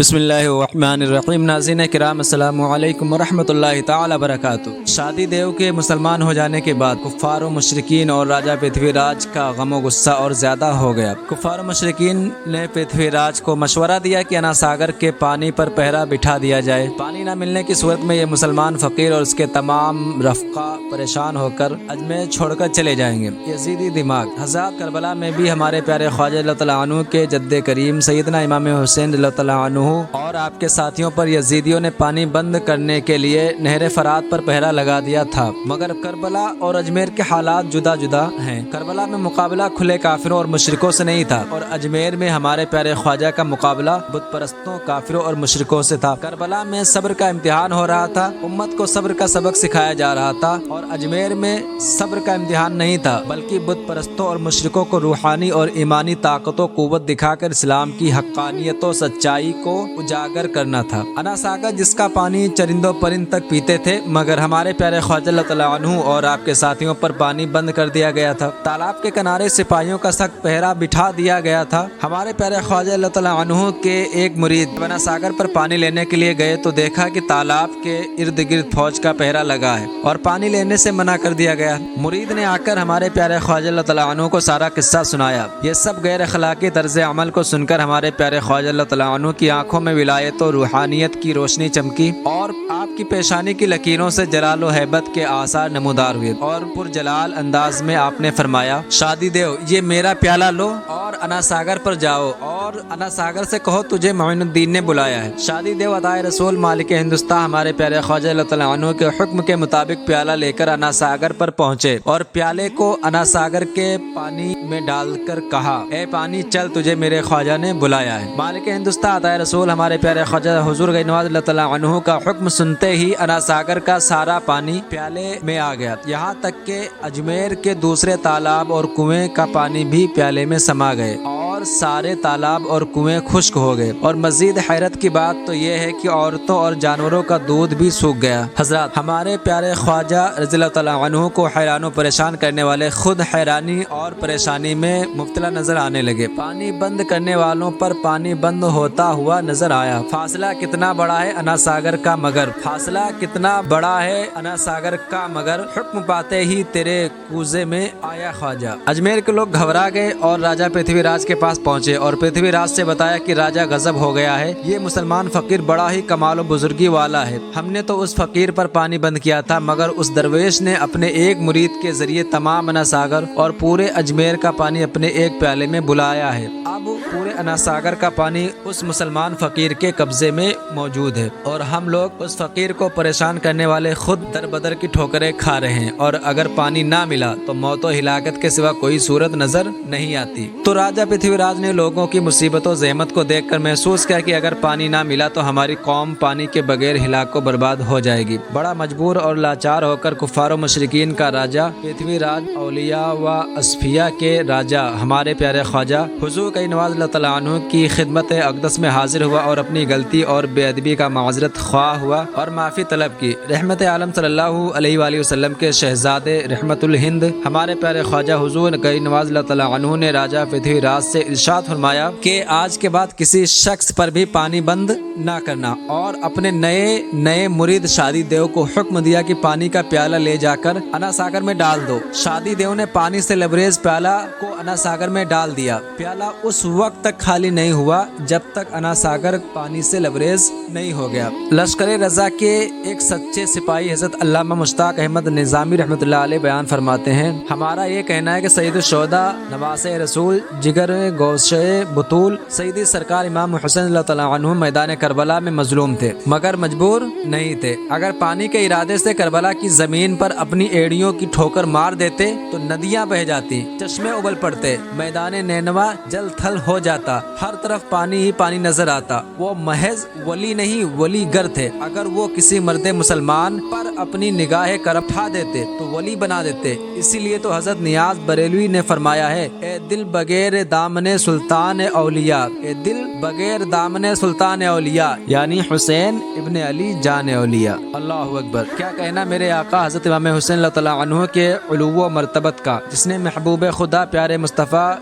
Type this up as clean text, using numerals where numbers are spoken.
بسم اللہ الرحمن الرحیم۔ ناظرین کرام السلام علیکم ورحمۃ اللہ تعالی وبرکاتہ۔ شادی دیو کے مسلمان ہو جانے کے بعد کفار و مشرکین اور راجہ پرتھوی راج کا غم و غصہ اور زیادہ ہو گیا۔ کفار و مشرکین نے پرتھوی راج کو مشورہ دیا کہ انا ساگر کے پانی پر پہرا بٹھا دیا جائے۔ پانی نہ ملنے کی صورت میں یہ مسلمان فقیر اور اس کے تمام رفقا پریشان ہو کر اجمیر چھوڑ کر چلے جائیں گے۔ یزیدی دماغ حضرات کربلا میں بھی ہمارے پیارے خواجہ اللہ تعالیٰ عنہ کے جد کریم سیدنا امام حسین اللہ تعالیٰ عنہ اور آپ کے ساتھیوں پر یزیدیوں نے پانی بند کرنے کے لیے نہر فرات پر پہرا لگا دیا تھا، مگر کربلا اور اجمیر کے حالات جدا جدا ہیں۔ کربلا میں مقابلہ کھلے کافروں اور مشرکوں سے نہیں تھا، اور اجمیر میں ہمارے پیارے خواجہ کا مقابلہ بت پرستوں، کافروں اور مشرکوں سے تھا۔ کربلا میں صبر کا امتحان ہو رہا تھا، امت کو صبر کا سبق سکھایا جا رہا تھا، اور اجمیر میں صبر کا امتحان نہیں تھا بلکہ بت پرستوں اور مشرکوں کو روحانی اور ایمانی طاقت و قوت دکھا کر اسلام کی حقانیت و سچائی کو اجاگر کرنا تھا۔ انا ساگر جس کا پانی چرندوں پرند تک پیتے تھے، مگر ہمارے پیارے خواجہ اللہ تعالیٰ عنہ اور آپ کے ساتھیوں پر پانی بند کر دیا گیا تھا۔ تالاب کے کنارے سپاہیوں کا سخت پہرا بٹھا دیا گیا تھا۔ ہمارے پیارے خواجہ اللہ تعالیٰ عنہ کے ایک مرید انا ساگر پر پانی لینے کے لیے گئے تو دیکھا کہ تالاب کے ارد گرد فوج کا پہرا لگا ہے اور پانی لینے سے منع کر دیا گیا۔ مرید نے آ کر ہمارے پیارے خواجہ اللہ تعالیٰ عنہ کو سارا قصہ سنایا۔ یہ سب غیر اخلاقی طرز عمل کو سن کر ہمارے پیارے خواجہ اللہ تعالیٰ عنہ کی آنکھوں میں ولایت و روحانیت کی روشنی چمکی، اور آپ کی پیشانی کی لکیروں سے جلال و ہیبت کے آثار نمودار ہوئے، اور پرجلال انداز میں آپ نے فرمایا، شادی دیو یہ میرا پیالہ لو اور انا ساگر پر جاؤ، اور انا ساگر سے کہو تجھے معین الدین نے بلایا ہے۔ شادی دیو عطائے رسول مالک ہندوستان ہمارے پیارے خواجہ اللہ تعالیٰ عنہ کے حکم کے مطابق پیالہ لے کر انا ساگر پر پہنچے، اور پیالے کو انا ساگر کے پانی میں ڈال کر کہا، اے پانی چل، تجھے میرے خواجہ نے بلایا ہے۔ مالک ہندوستان عطائے رسول ہمارے پیارے خواجہ حضور غیور نواز اللہ تعالیٰ عنہ کا حکم سنتے ہی انا ساگر کا سارا پانی پیالے میں آ گیا، یہاں تک کہ اجمیر کے دوسرے تالاب اور کنویں کا پانی بھی پیالے میں سما گئے، اور سارے تالاب اور کنویں خشک ہو گئے۔ اور مزید حیرت کی بات تو یہ ہے کہ عورتوں اور جانوروں کا دودھ بھی سوکھ گیا۔ حضرات ہمارے پیارے خواجہ رضی اللہ تعالیٰ عنہ کو حیران و پریشان کرنے والے خود حیرانی اور پریشانی میں مبتلا نظر آنے لگے۔ پانی بند کرنے والوں پر پانی بند ہوتا ہوا نظر آیا۔ فاصلہ کتنا بڑا ہے انا ساگر کا مگر، فاصلہ کتنا بڑا ہے انا ساگر کا مگر، حکم پاتے ہی تیرے کوزے میں آیا خواجہ۔ اجمیر کے لوگ گھبرا گئے اور راجہ پرتھوی راج کے پاس پہنچے، اور پرتھوی راج سے بتایا کہ راجہ غضب ہو گیا ہے، یہ مسلمان فقیر بڑا ہی کمال و بزرگی والا ہے۔ ہم نے تو اس فقیر پر پانی بند کیا تھا، مگر اس درویش نے اپنے ایک مرید کے ذریعے تمام انا ساگر اور پورے اجمیر کا پانی اپنے ایک پیالے میں بلایا ہے۔ اب پورے انا ساگر کا پانی اس مسلمان فقیر کے قبضے میں موجود ہے، اور ہم لوگ اس فقیر کو پریشان کرنے والے خود در بدر کی ٹھوکریں کھا رہے ہیں، اور اگر پانی نہ ملا تو موت و ہلاکت کے سوا کوئی صورت نظر نہیں آتی۔ تو راجہ پرتھوی راج نے لوگوں کی مصیبت و زحمت کو دیکھ کر محسوس کیا کہ اگر پانی نہ ملا تو ہماری قوم پانی کے بغیر ہلاک و برباد ہو جائے گی۔ بڑا مجبور اور لاچار ہو کر کفار و مشرکین کا راجہ پرتھوی راج اولیاء و اصفیاء کے راجہ ہمارے پیارے خواجہ حضور غیور نواز اللہ تعالیٰ عنہ کی خدمت اقدس میں حاضر ہوا، اور اپنی غلطی اور بے ادبی کا معذرت خواہ ہوا اور معافی طلب کی۔ رحمت عالم صلی اللہ علیہ وآلہ وسلم کے شہزادے رحمت الہند ہمارے پیارے خواجہ حضور غیور نواز اللہ تعالیٰ عنہ نے راجہ پرتھوی راج سے ارشاد فرمایا کہ آج کے بعد کسی شخص پر بھی پانی بند نہ کرنا، اور اپنے نئے مرید شادی دیو کو حکم دیا کہ پانی کا پیالہ لے جا کر انا ساگر میں ڈال دو۔ شادی دیو نے پانی سے لبریز پیالہ کو انا ساگر میں ڈال دیا۔ پیالہ اس وقت تک خالی نہیں ہوا جب تک انا ساگر پانی سے لبریز نہیں ہو گیا۔ لشکر رضا کے ایک سچے سپاہی حضرت علامہ مشتاق احمد نظامی رحمۃ اللہ علیہ بیان فرماتے ہیں، ہمارا یہ کہنا ہے کہ سید الشہداء، نواسہ رسول، جگر گوشہ بطول، سیدی سرکار امام حسین اللہ تعالیٰ عنہ میدان کربلا میں مظلوم تھے، مگر مجبور نہیں تھے۔ اگر پانی کے ارادے سے کربلا کی زمین پر اپنی ایڑیوں کی ٹھوکر مار دیتے تو ندیاں بہہ جاتی، چشمے ابل پڑتے، میدان نینوا جل تھل ہو جاتا، ہر طرف پانی ہی پانی نظر آتا۔ وہ محض ولی نہیں ولی گر تھے، اگر وہ کسی مرد مسلمان پر اپنی نگاہ کرم اٹھا دیتے تو ولی بنا دیتے۔ اسی لیے تو حضرت نیاز بریلوی نے فرمایا ہے، اے دل بغیر دامن سلطان اولیاء، اے دل بغیر دامن سلطان اولیاء، یعنی حسین ابن علی جان اولیاء۔ اللہ اکبر۔ کیا کہنا میرے آقا حضرت امام حسین اللہ تعالیٰ عنہ کے علو و مرتبت کا، جس نے محبوب خدا پیارے مصطفیٰ